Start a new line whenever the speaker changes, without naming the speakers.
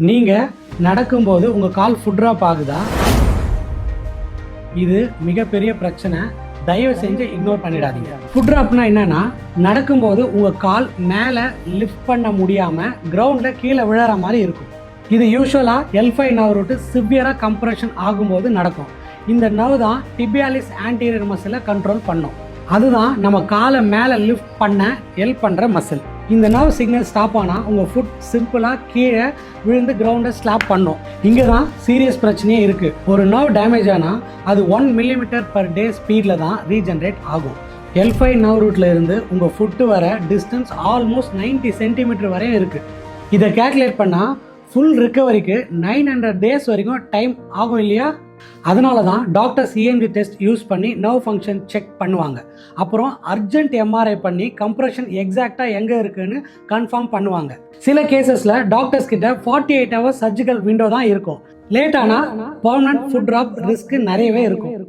நீங்கள் நடக்கும்போது உங்கள் கால் ஃபுட் ட்ராப் ஆகுதா? இது மிகப்பெரிய பிரச்சனை. தயவு செஞ்சு இக்னோர் பண்ணிடாதீங்க. ஃபுட் ட்ராப்னா என்னன்னா, நடக்கும்போது உங்கள் கால் மேலே லிஃப்ட் பண்ண முடியாமல் கிரவுண்டில் கீழே விழற மாதிரி இருக்கும். இது யூஸ்வலாக L5 நர்வ் ரூட்டு சிவியராக கம்ப்ரெஷன் ஆகும்போது நடக்கும். இந்த நர்வ் தான் டிபியாலிஸ் ஆன்டீரியர் மசிலை கண்ட்ரோல் பண்ணும். அதுதான் நம்ம காலை மேலே லிஃப்ட் பண்ண ஹெல்ப் பண்ணுற மசில். இந்த நர்வ் சிக்னல் ஸ்டாப் ஆனால் உங்கள் ஃபுட் சிம்பிளாக கீழே விழுந்து கிரவுண்டை ஸ்லாப் பண்ணும். இங்கே தான் சீரியஸ் பிரச்சனையே இருக்குது. ஒரு நர்வ் டேமேஜ் ஆனால் அது 1 mm/day ஸ்பீடில் தான் ரீஜென்ரேட் ஆகும். L5 நர்வ் ரூட்டில் இருந்து உங்கள் ஃபுட்டு வர டிஸ்டன்ஸ் ஆல்மோஸ்ட் 90 cm வரையும் இருக்குது. இதை கேல்குலேட் பண்ணால் ஃபுல் ரிக்கவரிக்கு 900 days வரைக்கும் டைம் ஆகும் இல்லையா? அதனால தான் டாக்டர்ஸ் EMG டெஸ்ட் யூஸ் பண்ணி நர்வ் ஃபங்க்ஷன் செக் பண்ணுவாங்க. அப்புறம் அர்ஜென்ட் MRI பண்ணி கம்ப்ரெஷன் எக்ஸாக்டாக எங்கே இருக்குன்னு கன்ஃபார்ம் பண்ணுவாங்க. சில கேசஸில் டாக்டர்ஸ் கிட்ட 48 hours சர்ஜிக்கல் விண்டோ தான் இருக்கும். லேட் ஆனால் பர்மனன்ட் ஃபுட் ட்ராப் ரிஸ்க் நிறையவே இருக்கும்.